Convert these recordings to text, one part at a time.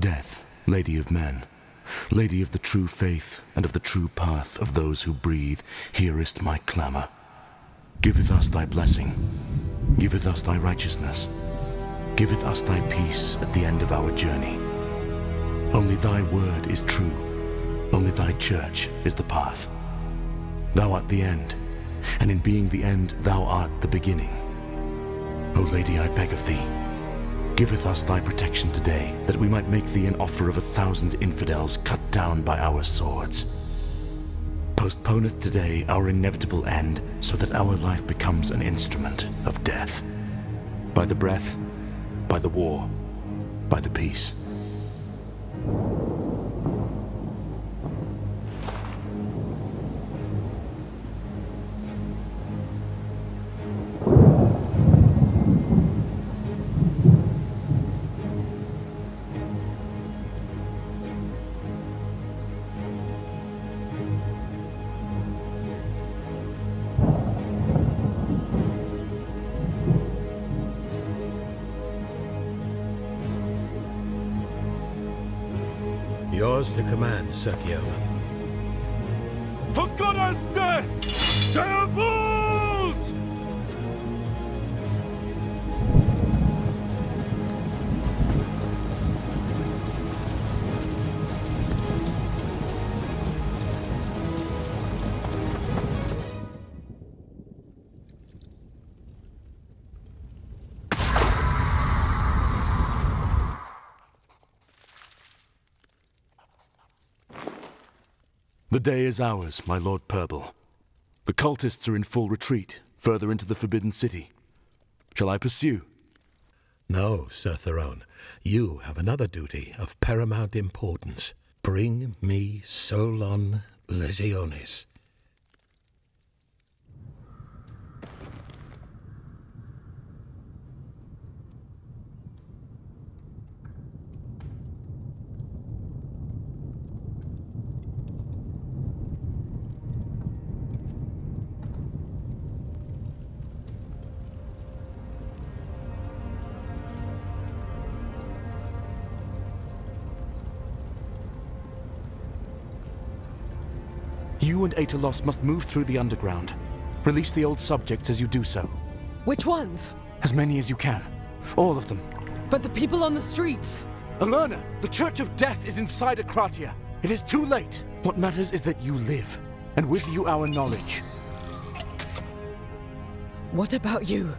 Death, Lady of Men, Lady of the true faith and of the true path of those who breathe, hearest my clamor. Giveth us thy blessing, giveth us thy righteousness, giveth us thy peace at the end of our journey. Only thy word is true, only thy church is the path. Thou art the end, and in being the end thou art the beginning. O Lady, I beg of thee, giveth us thy protection today, that we might make thee an offer of 1,000 infidels cut down by our swords. Postponeth today our inevitable end, so that our life becomes an instrument of death. By the breath, by the war, by the peace. Yours to command, Sir Guillermo. For God's death! Devils! The day is ours, my Lord Purble. The cultists are in full retreat, further into the Forbidden City. Shall I pursue? No, Sir Theron. You have another duty of paramount importance. Bring me Solon Legionis. You and Aetolos must move through the underground. Release the old subjects as you do so. Which ones? As many as you can. All of them. But the people on the streets! Alerna, the Church of Death is inside Akratia. It is too late. What matters is that you live, and with you our knowledge. What about you?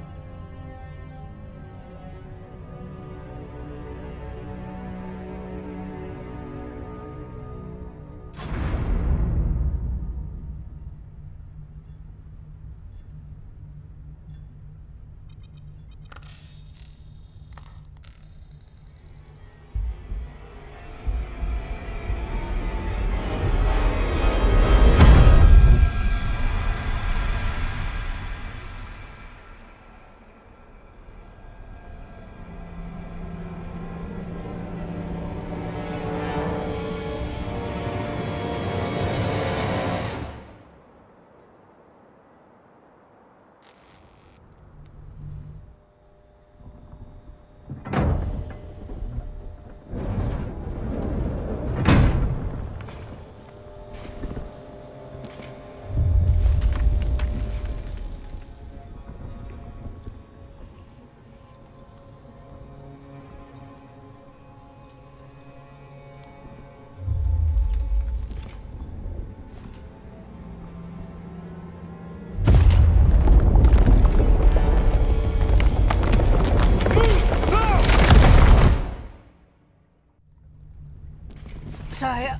Sire,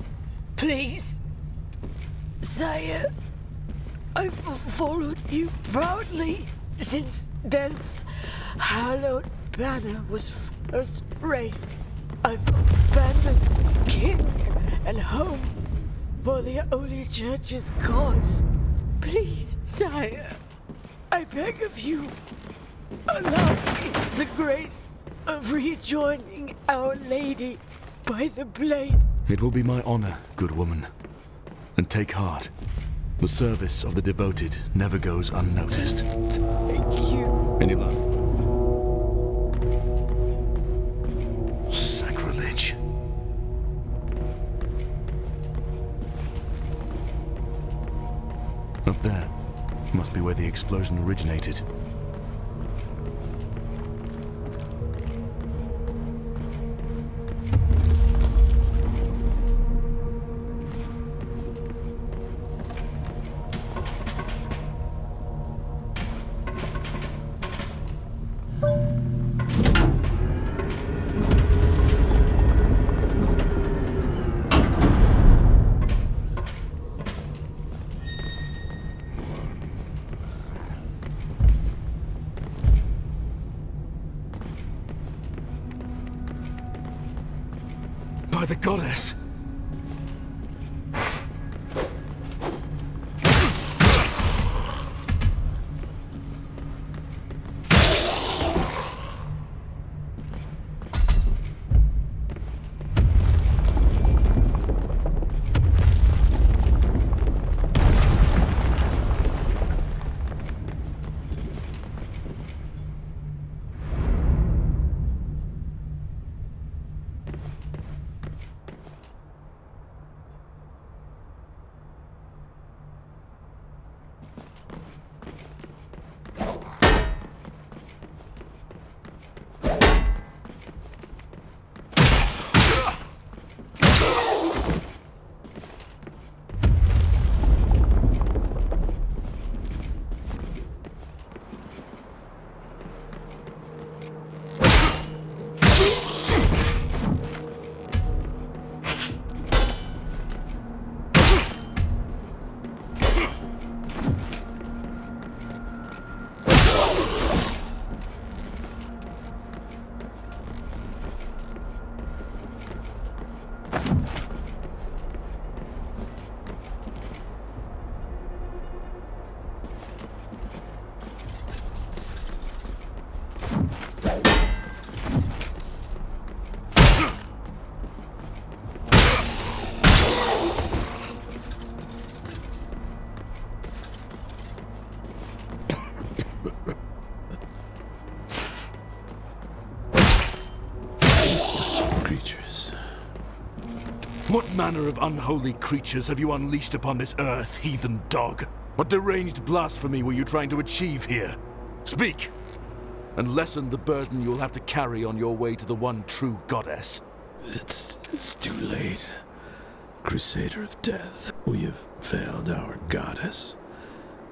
please. Sire, I've followed you proudly since Death's hallowed banner was first raised. I've abandoned king and home for the Holy Church's cause. Please, sire, I beg of you, allow me the grace of rejoining Our Lady by the blade. It will be my honor, good woman. And take heart. The service of the devoted never goes unnoticed. Thank you. Any love? Sacrilege. Up there. Must be where the explosion originated. By the goddess! What manner of unholy creatures have you unleashed upon this earth, heathen dog? What deranged blasphemy were you trying to achieve here? Speak, and lessen the burden you'll have to carry on your way to the one true goddess. It's too late. Crusader of Death, we have failed our goddess,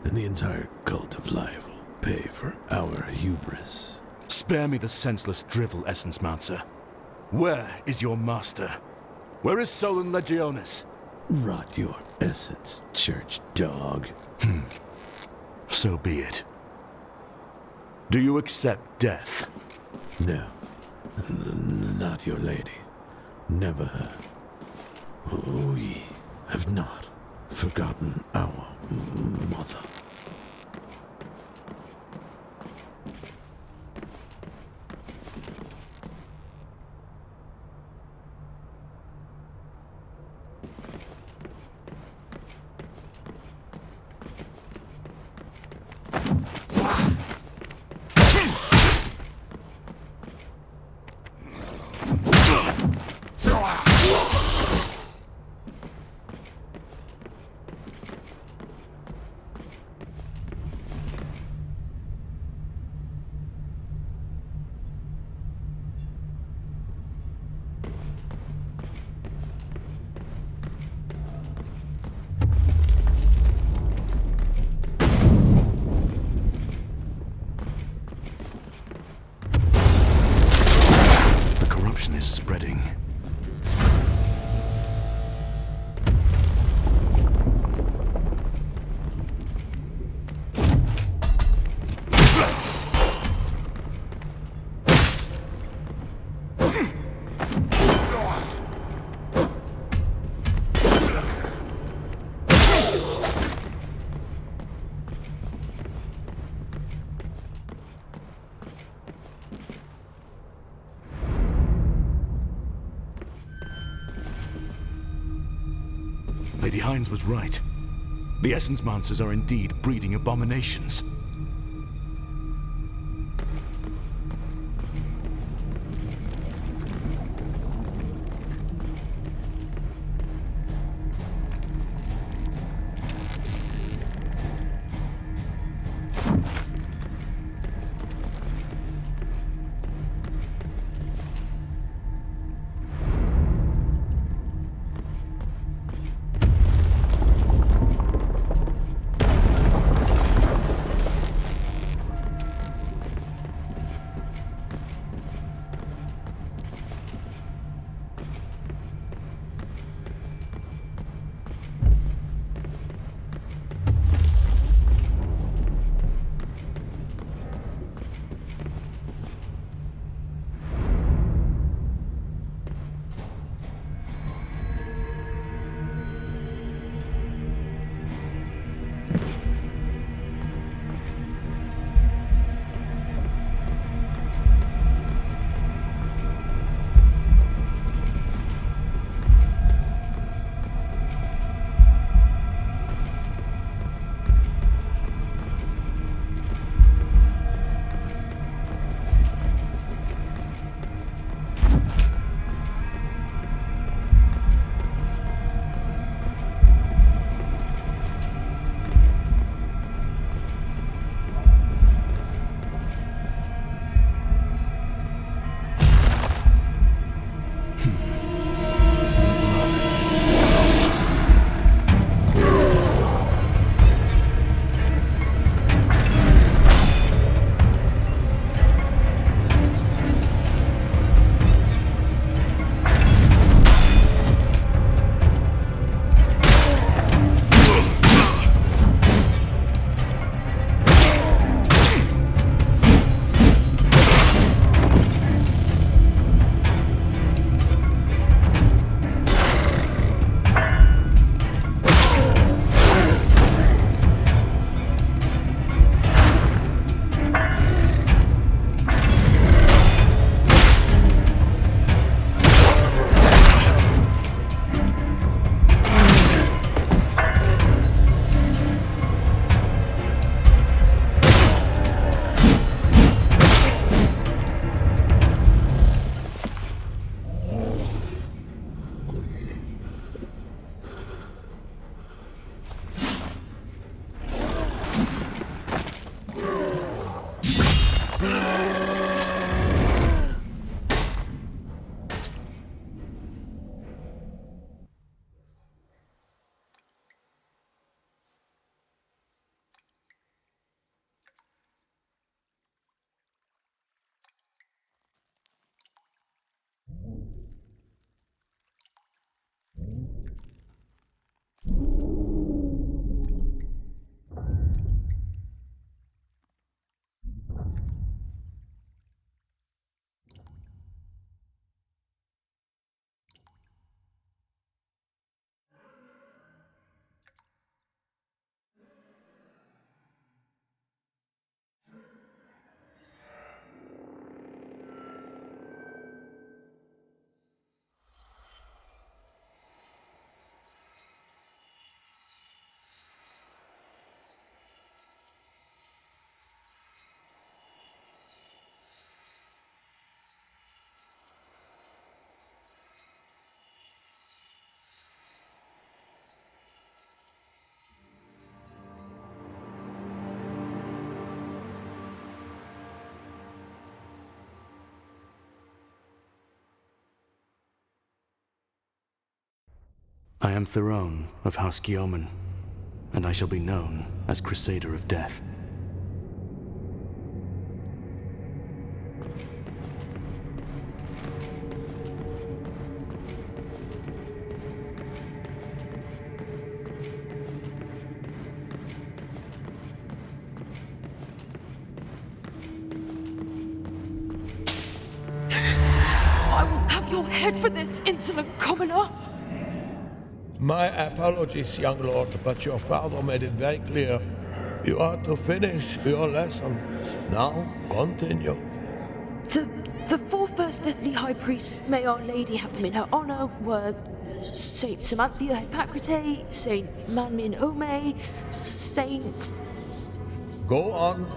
and the entire cult of life will pay for our hubris. Spare me the senseless drivel, Essence Mouncer. Where is your master? Where is Solon Legionis? Rot your essence, church dog. So be it. Do you accept death? No, not your lady. Never her. We have not forgotten our mother. Is spreading. Lady Hines was right. The Essence Mouncers are indeed breeding abominations. I am Theron of House Guillaumin, and I shall be known as Crusader of Death. I will have your head for this, insolent commoner! My apologies, young lord, but your father made it very clear. You are to finish your lesson. Now, continue. The four first deathly high priests, may Our Lady have them in her honor, were Saint Samanthia Hippocrate, Saint Manmin Ome, Saint... Go on.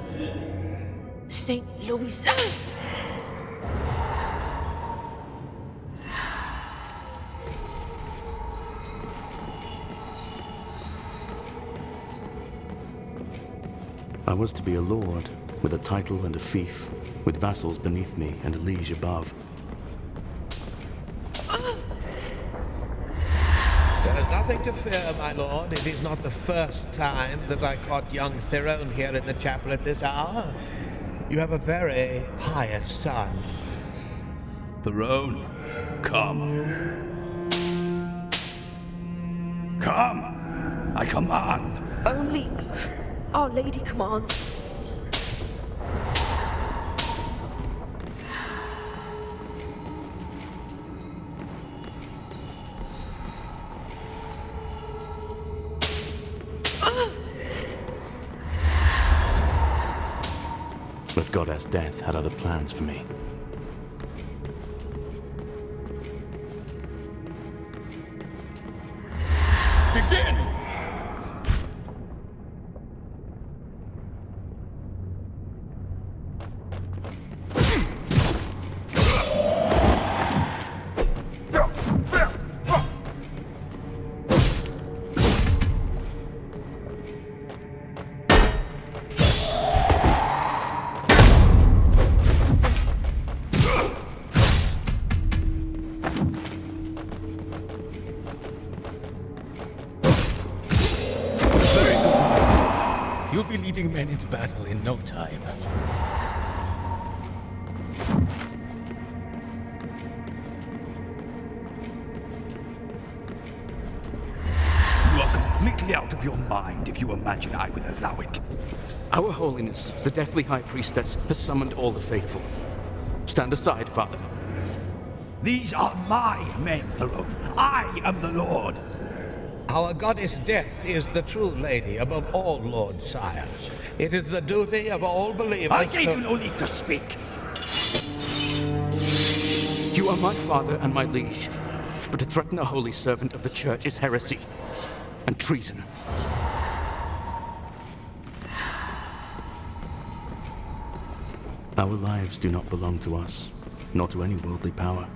Saint Louis... I was to be a lord, with a title and a fief, with vassals beneath me and a liege above. There is nothing to fear, my lord. It is not the first time that I caught young Theron here in the chapel at this hour. You have a very pious son. Throne, come. Come! I command! Only Our Lady commands. But Goddess Death had other plans for me. Begin! You'll be leading men into battle in no time. You are completely out of your mind if you imagine I will allow it. Our Holiness, the Deathly High Priestess, has summoned all the faithful. Stand aside, Father. These are my men, Throne. I am the Lord. Our goddess Death is the true lady above all lords, sire. It is the duty of all believers I gave you no leave to speak. You are my father and my liege, but to threaten a holy servant of the Church is heresy and treason. Our lives do not belong to us, nor to any worldly power.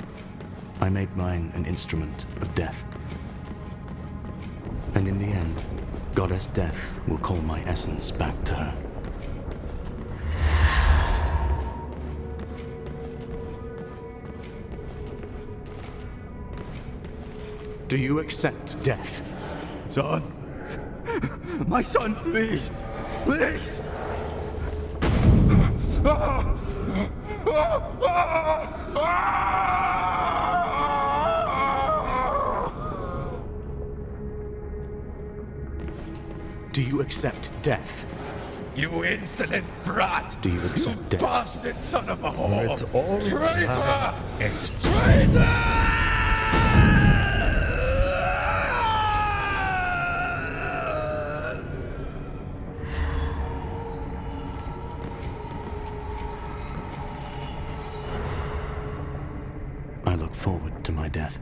I made mine an instrument of death. And in the end, Goddess Death will call my essence back to her. Do you accept death? Son. My son, please. Please. Do you accept death? You insolent brat! Do you accept You death? bastard son of a whore! It's all Traitor! It's I look forward to my death.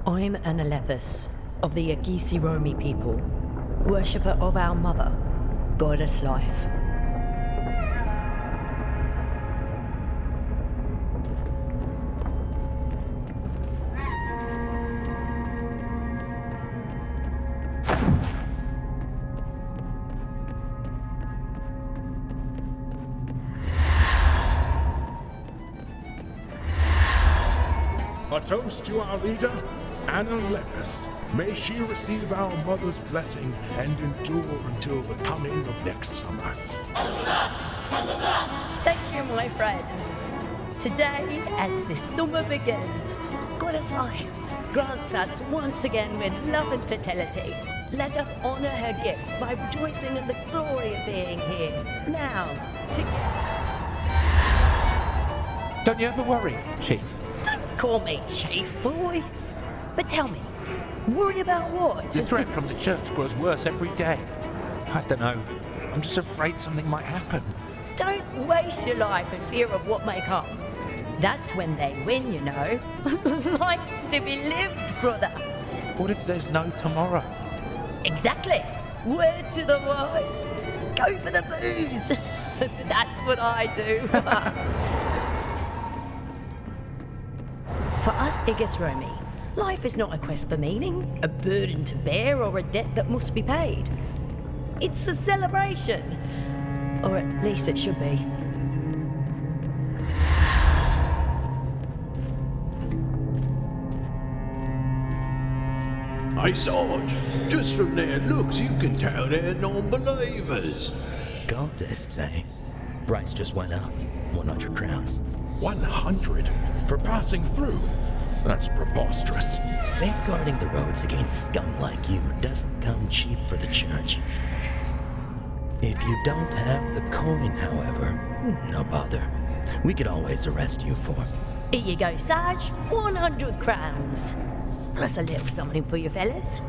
I'm an Alepus of the Agisi people, worshipper of our mother, goddess life. A toast to our leader, Anna Lepus. May she receive our mother's blessing and endure until the coming of next summer. Thank you, my friends. Today, as the summer begins, goddess life grants us once again with love and fertility. Let us honor her gifts by rejoicing in the glory of being here. Now, Don't you ever worry, Chief? Don't call me Chief, boy. But tell me, worry about what? The threat from the church grows worse every day. I don't know. I'm just afraid something might happen. Don't waste your life in fear of what may come. That's when they win, you know. Life's to be lived, brother. What if there's no tomorrow? Exactly. Word to the wise. Go for the booze. That's what I do. For us Igisromi, life is not a quest for meaning, a burden to bear, or a debt that must be paid. It's a celebration. Or at least it should be. Hey, Sarge, just from their looks, you can tell they're non-believers. Goddess, eh? Price just went up. 100 crowns. 100 for passing through? That's preposterous. Safeguarding the roads against scum like you doesn't come cheap for the church. If you don't have the coin, however, no bother. We could always arrest you for. Here you go, Sarge. 100 crowns. Plus a little something for you fellas.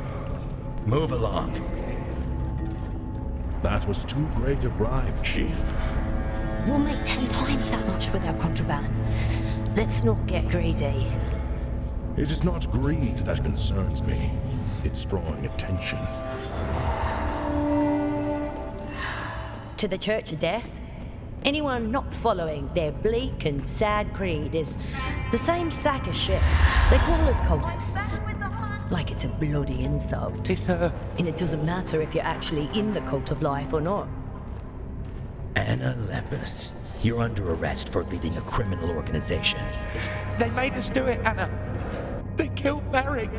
Move along. That was too great a bribe, Chief. We'll make 10 times that much with our contraband. Let's not get greedy. It is not greed that concerns me. It's drawing attention. To the Church of Death, anyone not following their bleak and sad creed is the same sack of shit. They call us cultists. Like it's a bloody insult. And it doesn't matter if you're actually in the cult of life or not. Anna Lepus, you're under arrest for leading a criminal organization. They made us do it, Anna. They killed Merrick.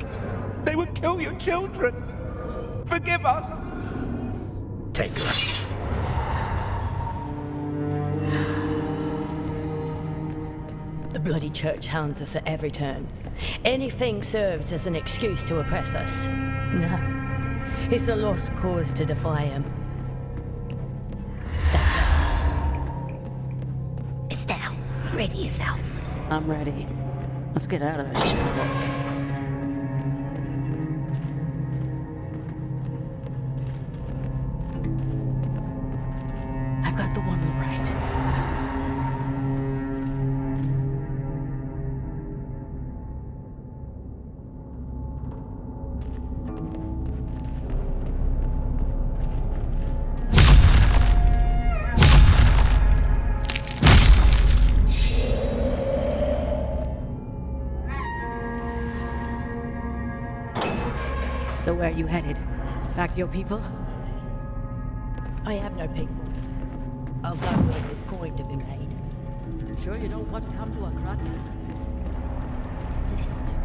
They would kill your children. Forgive us. Take her. The bloody church hounds us at every turn. Anything serves as an excuse to oppress us. Nah, it's a lost cause to defy him. It's down. Ready yourself. I'm ready. Let's get out of this shit. I've got the one on the right. So where are you headed? Back to your people? I have no people. I'll go where there's coin to be made. Sure you don't want to come to a crud? Listen to me.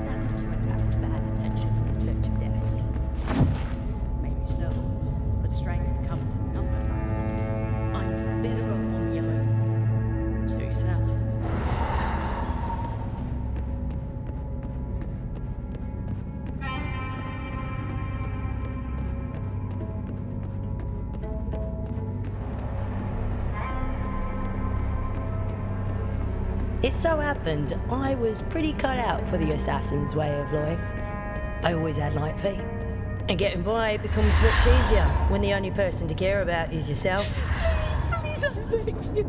That to attract bad attention from the Church of Death. Maybe so, but strength comes in numbers. I'm better off on yellow. Suit yourself. It so happened I was pretty cut out for the assassin's way of life. I always had light feet. And getting by becomes much easier when the only person to care about is yourself. Please, I beg you.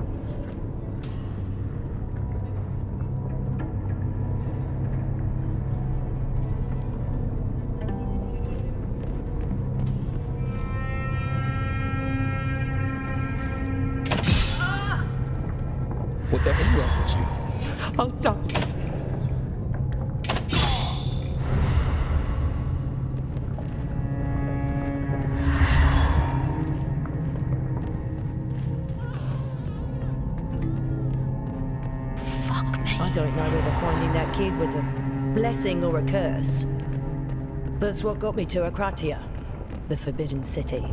I'll double it. I don't know whether finding that kid was a blessing or a curse. But it's what got me to Akratia, the Forbidden City.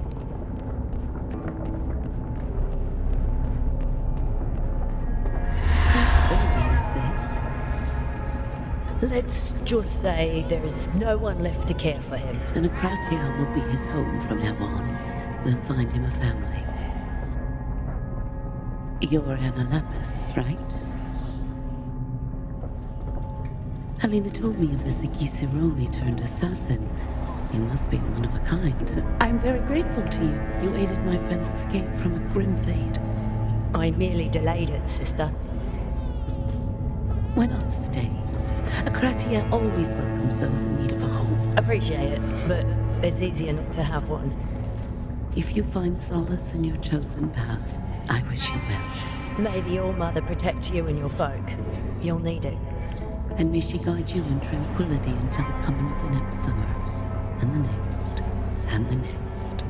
Whose baby is this? Let's just say there's no one left to care for him. Then Akratia will be his home from now on. We'll find him a family. You're Anna Lapis, right? Helena told me of this Ikisironi turned assassin. You must be one of a kind. I'm very grateful to you. You aided my friend's escape from a grim fate. I merely delayed it, sister. Why not stay? Akratia always welcomes those in need of a home. Appreciate it, but it's easier not to have one. If you find solace in your chosen path, I wish you well. May the All-Mother protect you and your folk. You'll need it. And may she guide you in tranquility until the coming of the next summer, and the next, and the next.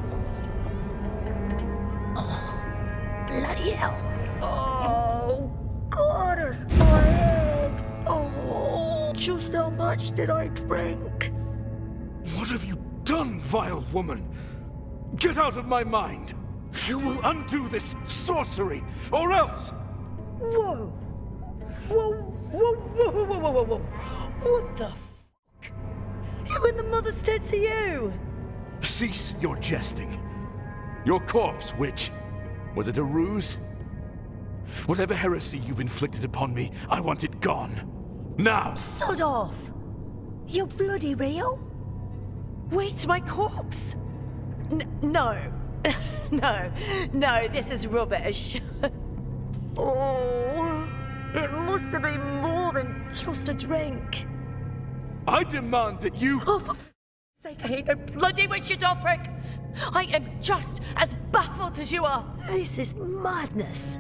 Oh, bloody hell. Oh, goddess, my head. Oh, just how much did I drink? What have you done, vile woman? Get out of my mind! You will undo this sorcery, or else! Whoa! Whoa! Whoa, whoa, whoa, whoa, whoa, whoa, what the fuck? You and the mother's dead to you! Cease your jesting. Your corpse, witch. Was it a ruse? Whatever heresy you've inflicted upon me, I want it gone. Now! Sod off! You're bloody real? Wait, my corpse? No. No, this is rubbish. Oh... It must have been more than just a drink. I demand that you... Oh, for sake, I ain't no bloody Richard Operick! I am just as baffled as you are. This is madness.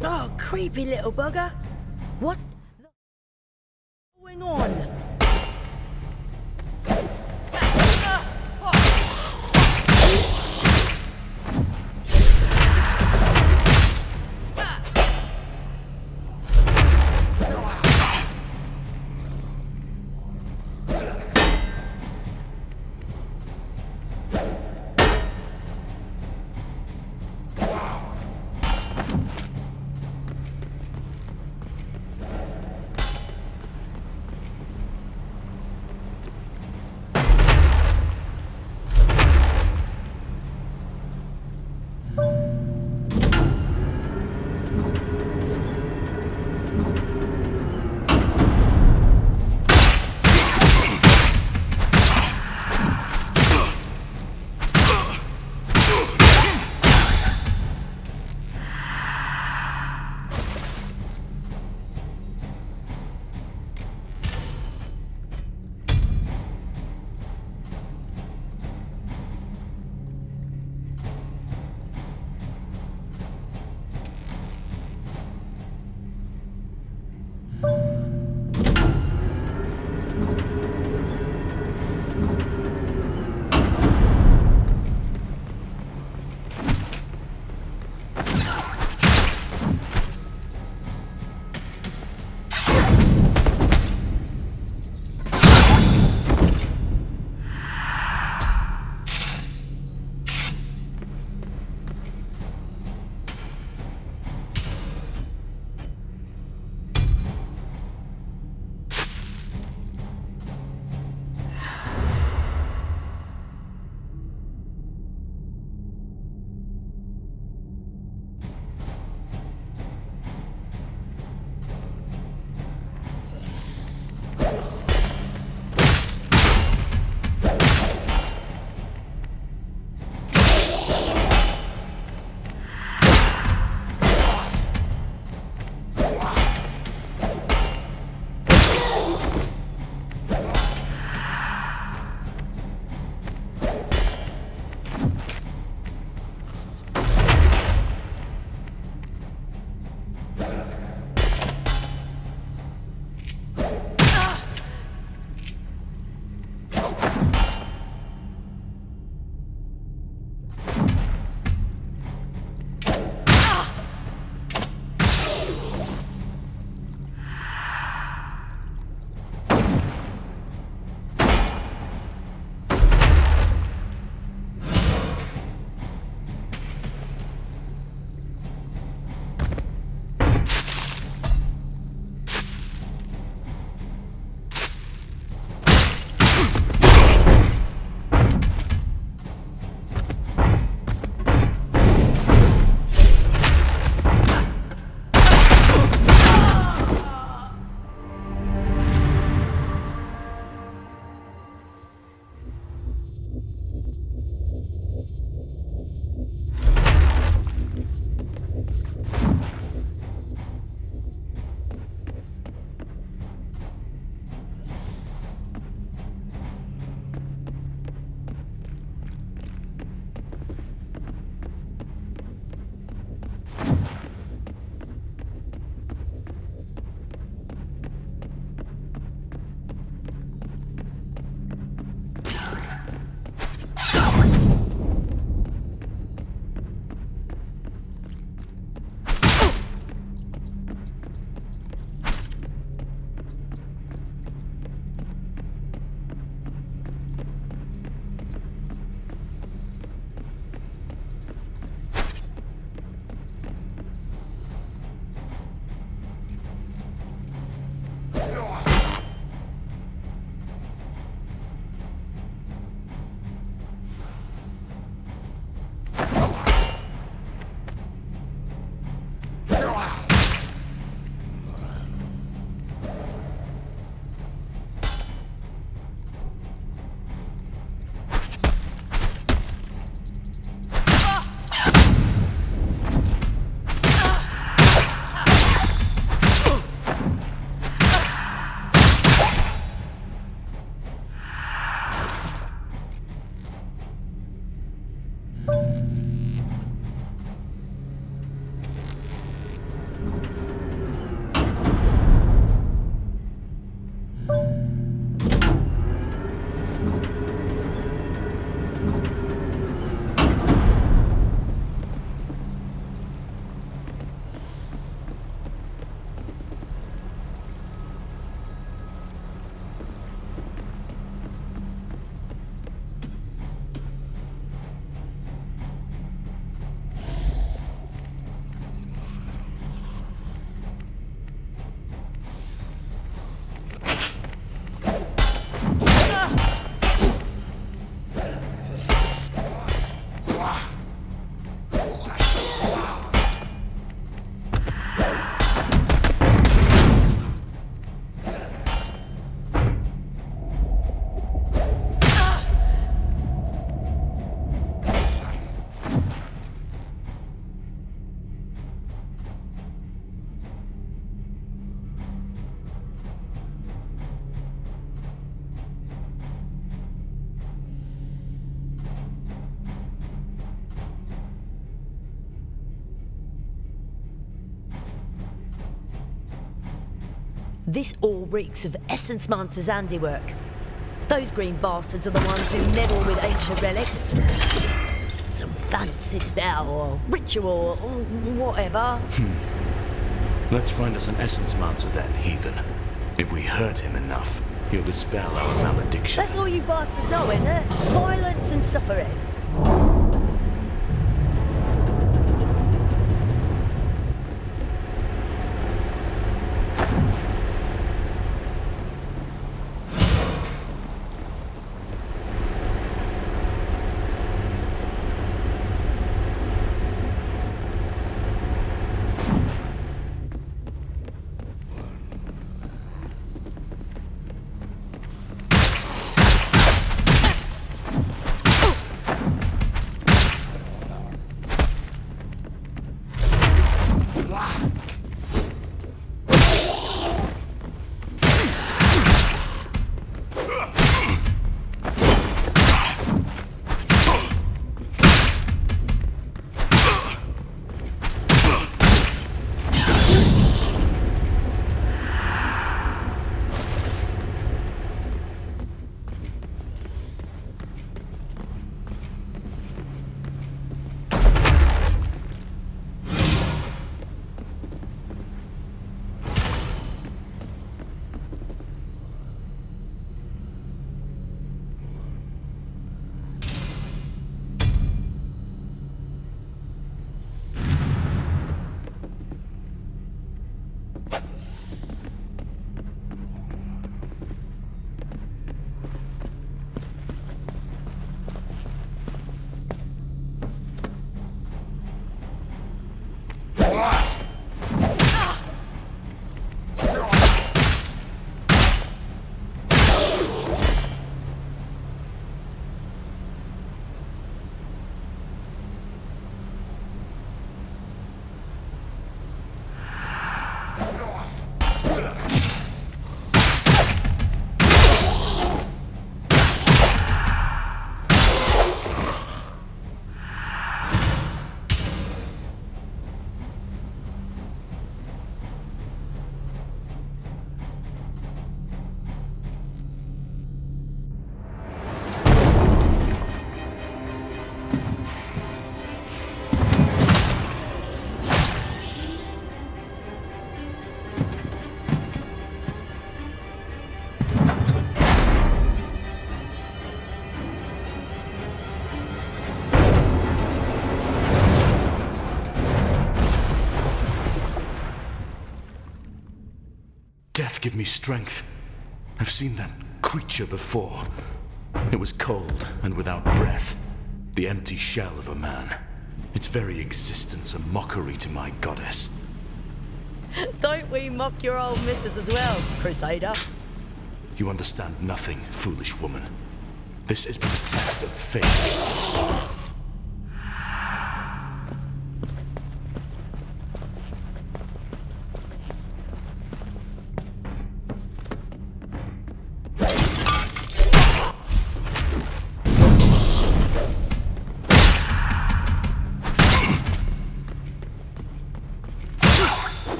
Oh, creepy little bugger. What the going on? This all reeks of Essence Monster's handiwork. Those green bastards are the ones who meddle with ancient relics. Some fancy spell or ritual or whatever. Let's find us an Essence Mancer then, heathen. If we hurt him enough, he'll dispel our malediction. That's all you bastards know, isn't it? Violence and suffering. Death, give me strength. I've seen that creature before. It was cold and without breath. The empty shell of a man. Its very existence a mockery to my goddess. Don't we mock your old missus as well, Crusader? You understand nothing, foolish woman. This is but a test of faith.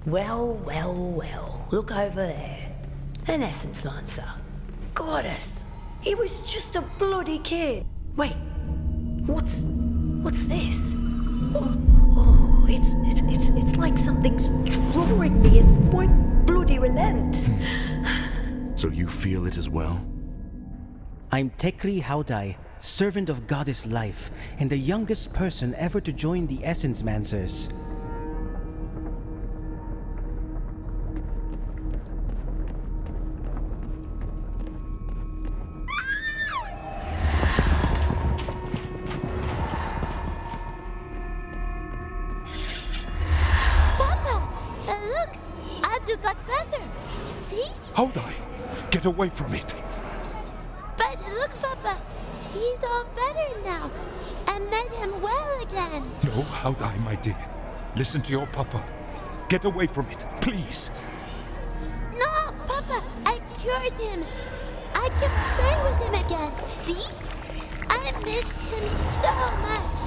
Well, well, well. Look over there. An Essence Monster. Goddess! He was just a bloody kid. Wait. What's this? Oh, it's like something's drawing me and won't bloody relent. So you feel it as well? I'm Tekri Haudai, servant of Goddess Life, and the youngest person ever to join the Essence Mancers. got better. See? Haudai, get away from it. But look, Papa. He's all better now. I made him well again. No, Haudai, my dear. Listen to your papa. Get away from it, please. No, Papa. I cured him. I can play with him again. See? I missed him so much.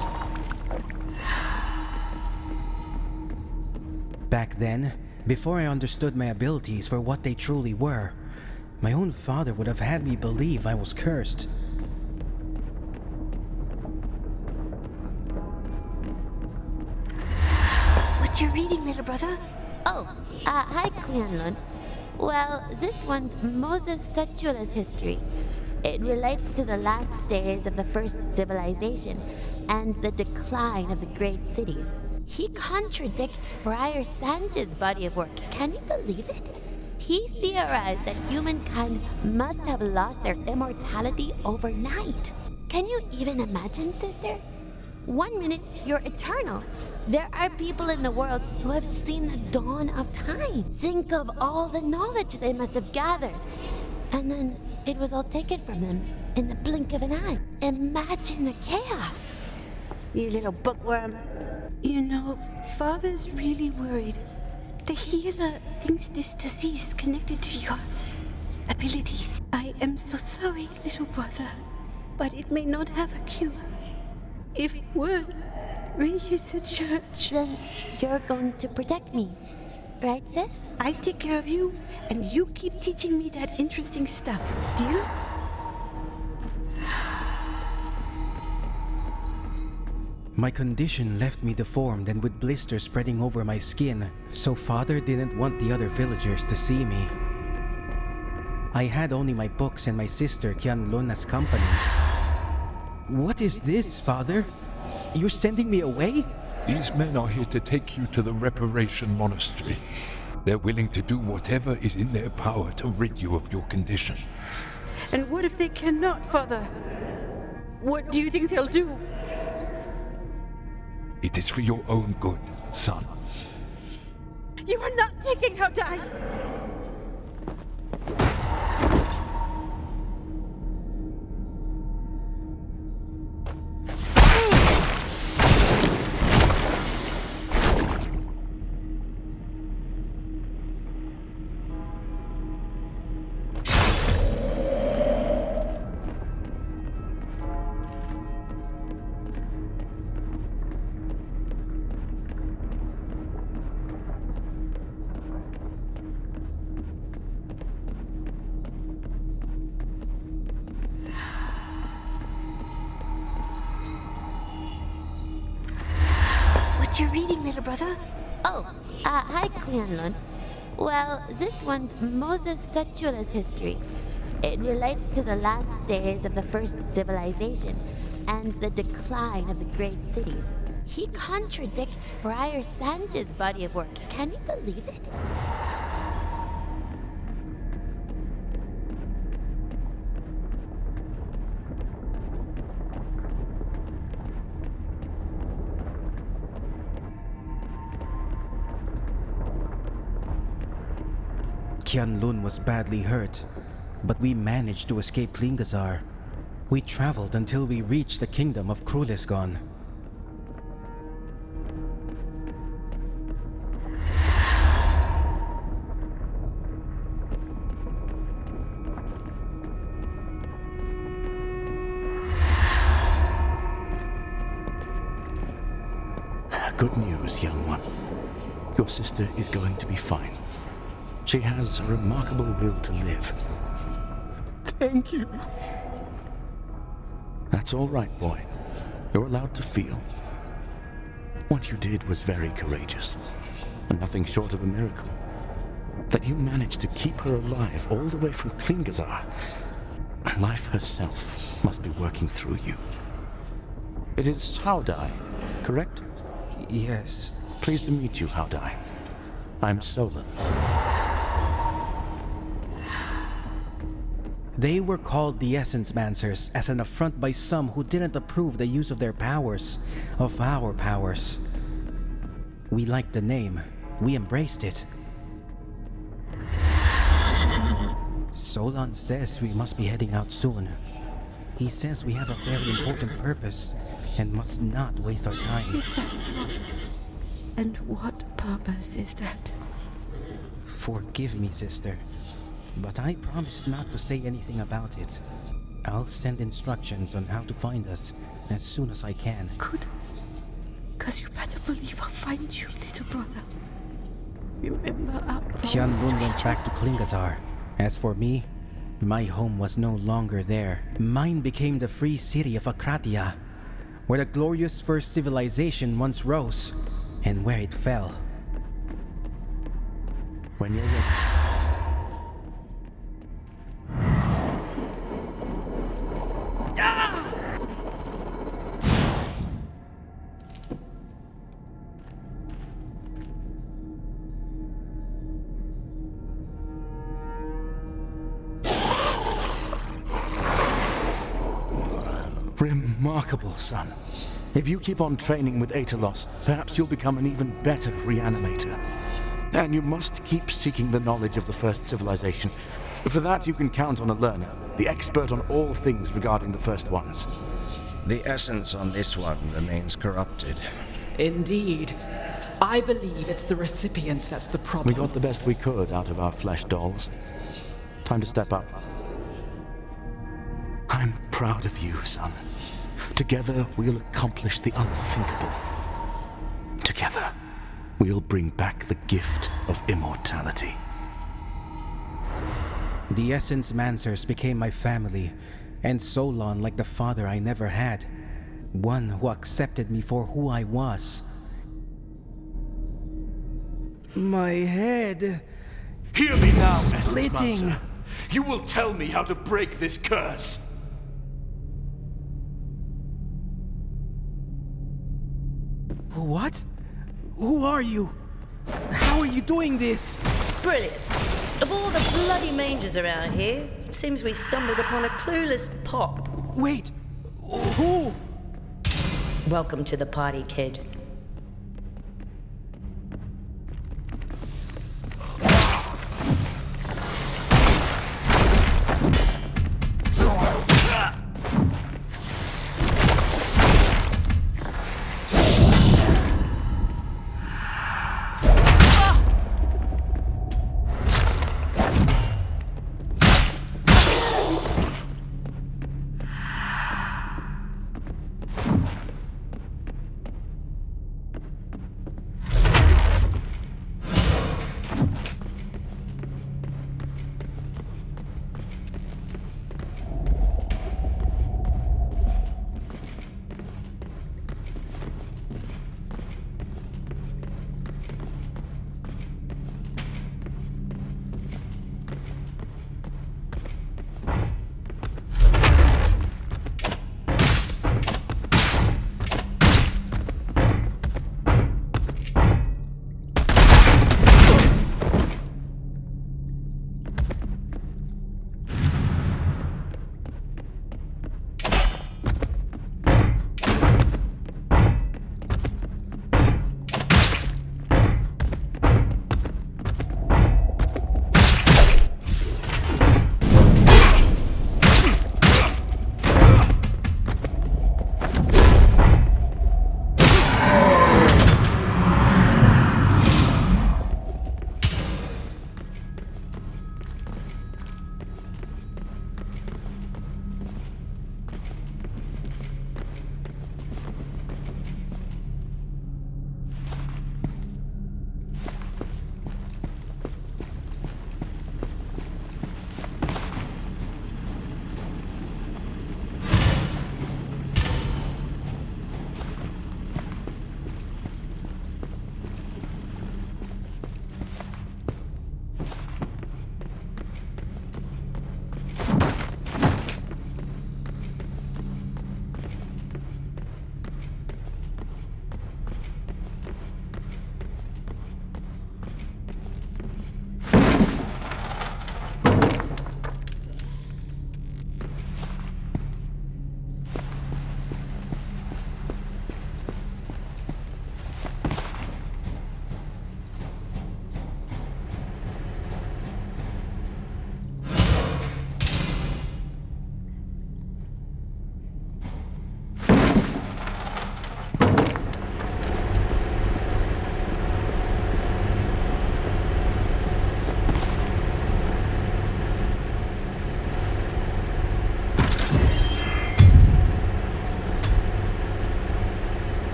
Back then, before I understood my abilities for what they truly were, my own father would have had me believe I was cursed. What you reading, little brother? Oh, hi, Quianlun. Well, this one's Moses Setula's history. It relates to the last days of the first civilization and the decline of the great cities. He contradicts Friar Sanj's body of work. Can you believe it? He theorized that humankind must have lost their immortality overnight. Can you even imagine, sister? 1 minute, you're eternal. There are people in the world who have seen the dawn of time. Think of all the knowledge they must have gathered. And then it was all taken from them in the blink of an eye. Imagine the chaos. You little bookworm. You know, Father's really worried. The healer thinks this disease is connected to your abilities. I am so sorry, little brother, but it may not have a cure. If it would, raise you to church. Then you're going to protect me, right, sis? I take care of you, and you keep teaching me that interesting stuff, deal? My condition left me deformed and with blisters spreading over my skin, so father didn't want the other villagers to see me. I had only my books and my sister Qianlun as company. What is this, father? You're sending me away? These men are here to take you to the Reparation Monastery. They're willing to do whatever is in their power to rid you of your condition. And what if they cannot, Father? What do you think they'll do? It is for your own good, son. You are not taking Haudai! You're reading, little brother? Oh, hi, Quianlun. Well, this one's Moses Setula's history. It relates to the last days of the first civilization and the decline of the great cities. He contradicts Friar Sanj's body of work. Can you believe it? Qianlun was badly hurt, but we managed to escape Klingazar. We traveled until we reached the kingdom of Krulisgon. Good news, young one. Your sister is going to be fine. She has a remarkable will to live. Thank you. That's all right, boy. You're allowed to feel. What you did was very courageous, and nothing short of a miracle. That you managed to keep her alive all the way from Klingazar. Life herself must be working through you. It is Haudai, correct? Yes. Pleased to meet you, Haudai. I'm Solon. They were called the Essence Mancers as an affront by some who didn't approve the use of their powers, of our powers. We liked the name. We embraced it. Solon says we must be heading out soon. He says we have a very important purpose and must not waste our time. Is that so? And what purpose is that? Forgive me, sister, but I promised not to say anything about it. I'll send instructions on how to find us as soon as I can. Good. 'Cause you better believe I'll find you, little brother. Remember our promise to Qianlun went each back to Klingasar. As for me, my home was no longer there. Mine became the free city of Akratia, where the glorious first civilization once rose, and where it fell. When you're ready. Remarkable, son. If you keep on training with Aetalos, perhaps you'll become an even better reanimator. And you must keep seeking the knowledge of the first civilization. For that, you can count on a learner, the expert on all things regarding the first ones. The essence on this one remains corrupted. Indeed. I believe it's the recipient that's the problem. We got the best we could out of our flesh dolls. Time to step up. I'm proud of you, son. Together, we'll accomplish the unthinkable. Together, we'll bring back the gift of immortality. The Essence Mancers became my family, and Solon like the father I never had. One who accepted me for who I was. My head... Hear me now, Essence splitting. Mancer. You will tell me how to break this curse. What? Who are you? How are you doing this? Brilliant. Of all the bloody mangers around here, it seems we stumbled upon a clueless pop. Wait, who? Welcome to the party, kid.